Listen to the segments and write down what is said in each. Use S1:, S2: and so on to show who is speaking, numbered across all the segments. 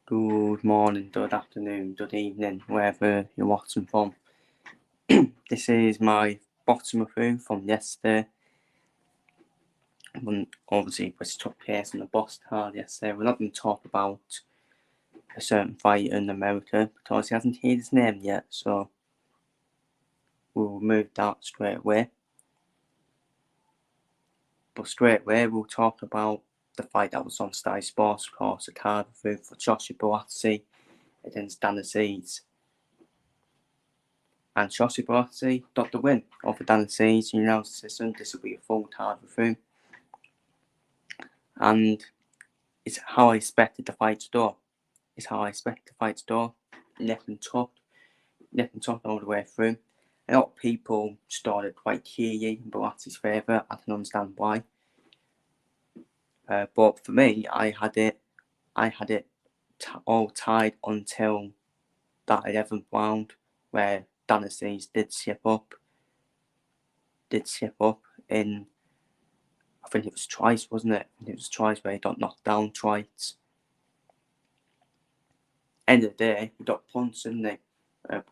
S1: Good morning, good afternoon, good evening, wherever you're watching from. This is my bottom review from yesterday. Obviously, which took place in the Boston card yesterday. We're not going to talk about a certain fighter in America because he hasn't heard his name yet, so we'll move that straight away. But straight away, we'll talk about the fight that was on Sky Sports, of course, a card review for Joshua Buatsi against Azeez. And Joshua Buatsi got the win over Azeez. Unanimous decision. This will be a full card review. And it's how I expected the fight to go. Nip and tuck all the way through. A lot of people started quite clearly in Buatsi's favour. I can understand why. But for me, I had it all tied until that 11th round where Azeez did slip up in, I think it was twice, wasn't it? It was twice where he got knocked down twice. End of the day, he got punched, didn't he?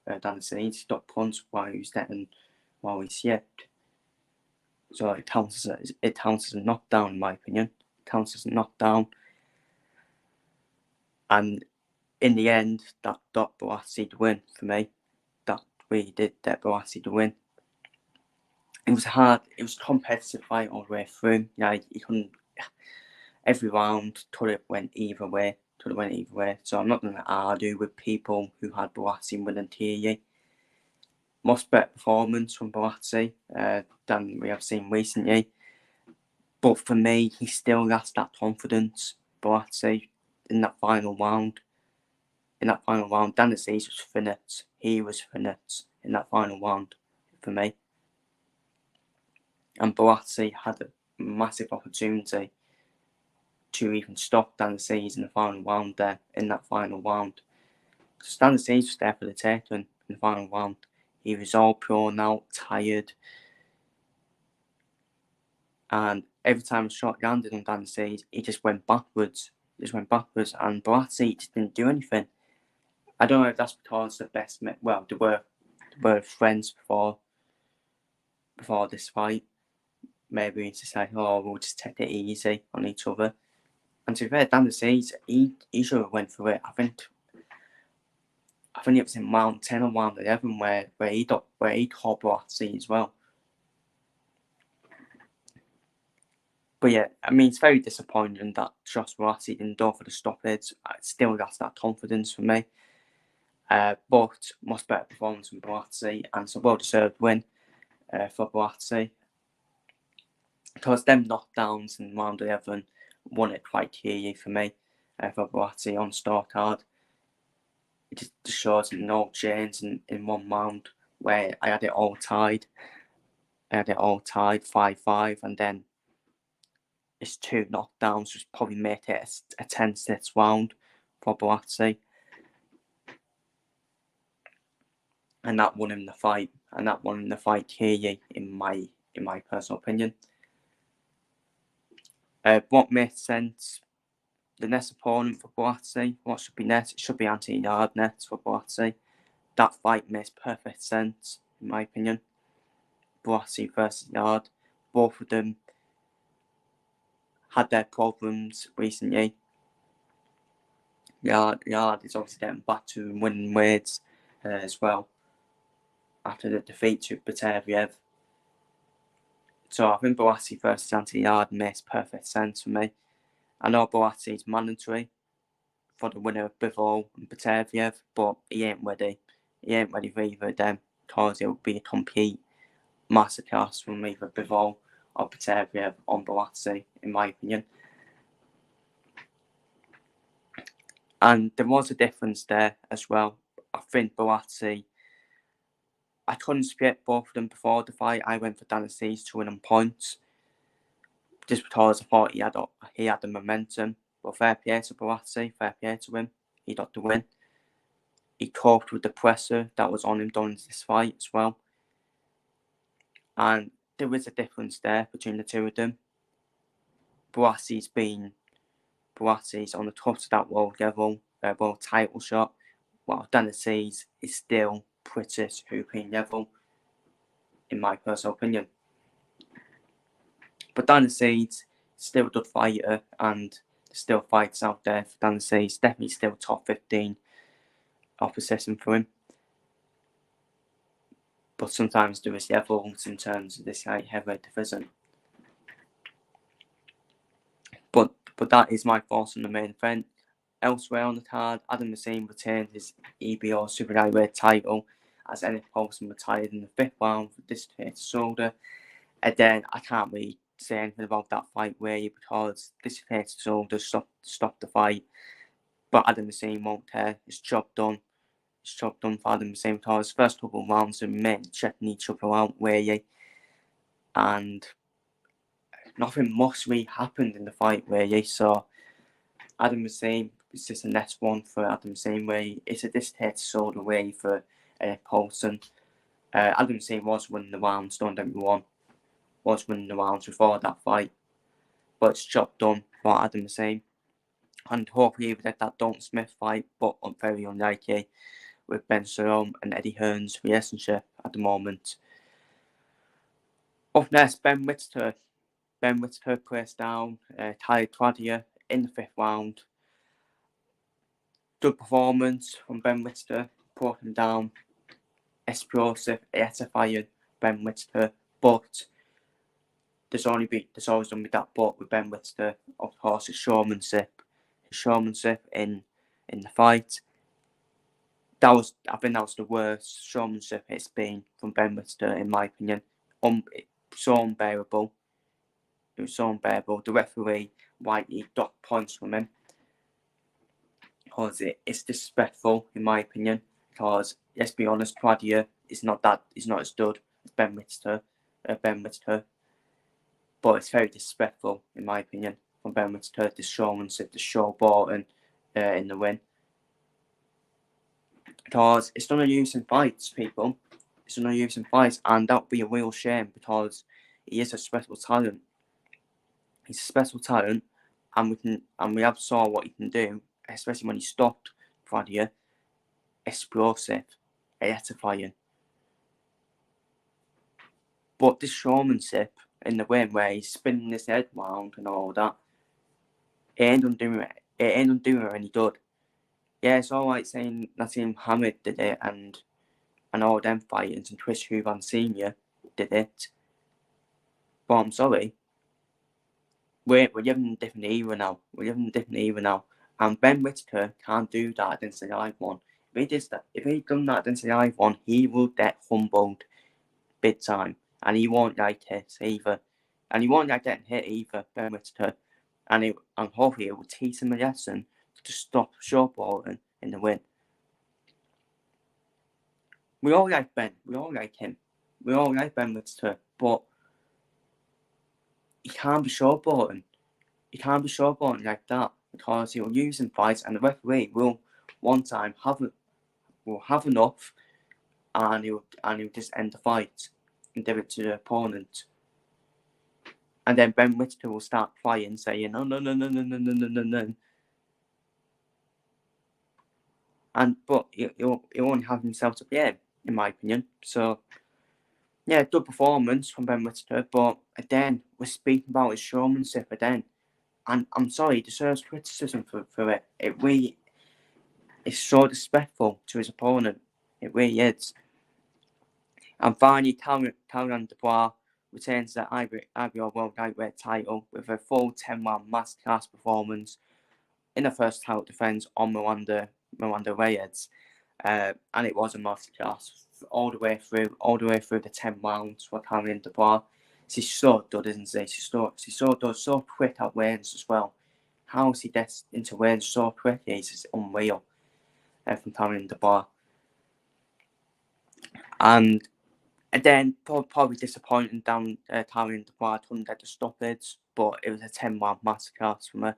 S1: Azeez, he got punched while he slipped. So it counts as a knockdown, in my opinion. It counts as a knockdown. And in the end, that got Buatsi to win for me. That really did get Buatsi to win. It was a competitive fight all the way through. Yeah, you couldn't. Every round could have went either way. So I'm not going to argue with people who had Buatsi winning TE. Much better performance from Buatsi than we have seen recently. But for me, he still lost that confidence, Buatsi, in that final round. Azeez was finished. He was finished in that final round for me. And Buatsi had a massive opportunity to even stop Azeez in the final round there, in that final round. Because Azeez was there for the taking in the final round. He was all drawn out, tired. And every time a shot landed on Azeez, he just went backwards. And Buatsi just didn't do anything. I don't know if that's because they were friends before this fight. Maybe it's just like, oh, we'll just take it easy on each other. And to be fair, Azeez, he should have went through it. I think it was in round 10 or round 11 where he caught Buatsi as well. But yeah, I mean, it's very disappointing that Josh Buatsi didn't go for the stoppage. Still, that's that confidence for me. But much better performance from Buatsi, and it's a well-deserved win for Buatsi. Because them knockdowns in round 11 won it quite clearly for me for Buatsi on scorecard. It just shows no change in one round where I had it all tied. 5-5, and then it's two knockdowns, which probably make it a 10-6 round for Buatsi. And that won him the fight. Clearly, in my personal opinion. What makes sense? The next opponent for Buatsi, what should be next? It should be Anthony Yard next for Buatsi. That fight makes perfect sense, in my opinion. Buatsi versus Yard. Both of them had their problems recently. Yard is obviously getting back to winning weights as well after the defeat to Bataviev. So I think Buatsi versus Anthony Yard makes perfect sense for me. I know Buatsi is mandatory for the winner of Bivol and Bataviev, but he ain't ready. He ain't ready for either of them because it would be a complete masterclass from either Bivol or Bataviev on Buatsi, in my opinion. And there was a difference there as well. I think Buatsi, I couldn't split both of them before the fight. I went for Azeez to win on points, just because I thought he had the momentum. But fair play to Buatsi, fair play to him. He got the win. He coped with the pressure that was on him during this fight as well. And there is a difference there between the two of them. Buatsi's on the top of that world level title shot, while Azeez is still pretty European level, in my personal opinion. But Azeez still a good fighter, and still fights out there for Azeez. Definitely still top 15 opposition for him. But sometimes there is levels in terms of this light heavyweight division. But that is my thoughts on the main event. Elsewhere on the card, Adam Azeez retained his EBO Super Lightweight title as Eric Paulson retired in the 5th round for dislocated shoulder. And then I can't really say anything about that fight really, because dislocated shoulder stopped the fight. But Adam Azeez won't care. It's job done. It's job done for Adam Azeez, because his first couple of rounds are men checking each other out really. And nothing much really happened in the fight really. So Adam Azeez, it's just a next one for Adam Azeez way. It's a dislocated shoulder way for Eric Paulson. Adam Azeez was winning the rounds, don't get me wrong. Was winning the rounds before that fight. But it's job done for Adam Azeez. And hopefully we get that Dalton Smith fight, but I'm very unlikely with Ben Salom and Eddie Hearn's relationship at the moment. Up next, Ben Whittaker. Ben Whittaker pressed down Tyler Claudia in the 5th round. Good performance from Ben Whittaker, brought him down. Explosive, electrifying Ben Whittaker, but there's always going to be that but with Ben Whittaker. Of course, his showmanship in the fight. I think that was the worst showmanship it's been from Ben Whittaker, in my opinion. So unbearable. It was so unbearable. The referee, Whitey, docked points from him, because it's disrespectful, in my opinion. Because let's be honest, Claudia is not as good as Ben Whittaker. But it's very disrespectful, in my opinion, from Ben Whittaker, the showmanship, the showboating in the win. Because it's not a use in fights, people. It's not a use in fights, and that would be a real shame, because he is a special talent. He's a special talent, and we have saw what he can do, especially when he stopped Claudia. Explosive, electrifying. But this showmanship in the win, where he's spinning his head round and all that, it ain't undoing it any good. Yeah, it's alright saying Nassim Hamid did it and all them fighters and Chris Huvan Sr. did it. But I'm sorry. We're living in a different era now. And Ben Whittaker can't do that against the live one. If he'd done that against the live one, he would get humbled big time. And he won't like hits either. And he won't like getting hit either, Ben Whittaker. And hopefully it will teach him a lesson to stop showboating in the win. We all like Ben. We all like him. We all like Ben Whittaker. But he can't be showboating. He can't be showboating like that, because he'll use in fights, and the referee will one time have enough, and he'll just end the fight and give it to the opponent. And then Ben Whittaker will start crying, saying, "Oh no." But he'll only have himself to blame, in my opinion. So, yeah, good performance from Ben Whittaker, but again, we're speaking about his showmanship again. And I'm sorry, he deserves criticism for it. It really is so disrespectful to his opponent. It really is. And finally, Tyron Dubois retains the IBO World Lightweight title with a full 10-round masterclass performance in the first title defense on Miranda Reyes. And it was a masterclass all the way through the 10 rounds for Tyron Dubois. She's so good, isn't she? She's so good, so quick at weigh-ins as well. How is he gets into weigh-ins so quickly is just unreal from Tyron Dubois. And then probably disappointing down Tyron Dubois couldn't get the stoppage, but it was a 10-round masterclass from her.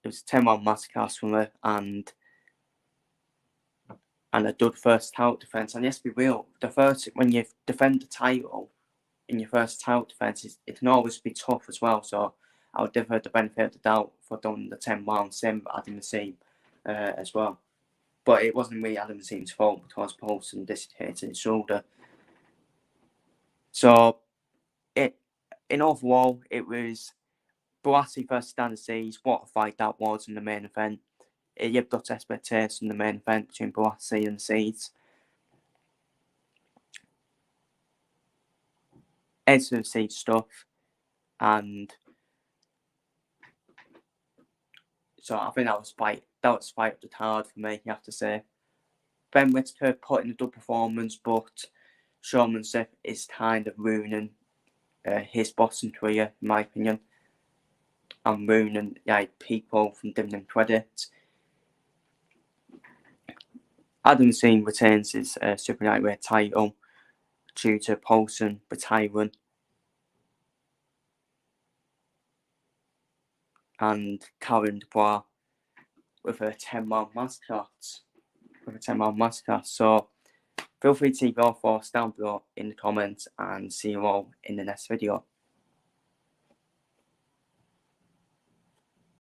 S1: It was a 10-round masterclass from her, and a good first title defense. And yes, be real, when you defend the title in your first title defense, it can always be tough as well. So I would give her the benefit of the doubt for doing the 10 rounds, same with Adam Azeez as well. But it wasn't really Adam Azeez's fault because Paulson dislocated his shoulder. So, in overall, it was Buatsi versus Azeez. What a fight that was in the main event. It lived up to expectations in the main event between Buatsi and Azeez. Excellent Azeez stuff. And so I think that was fight of the card for me, you have to say. Ben Whittaker put in a good performance, but showmanship is kind of ruining his boxing career, in my opinion. And ruining people from giving him credit. Adam Azeez retains his super lightweight title due to Paulson retiring. And Karen Dubois with a 10-round masterclass. So feel free to leave your thoughts down below in the comments and see you all in the next video.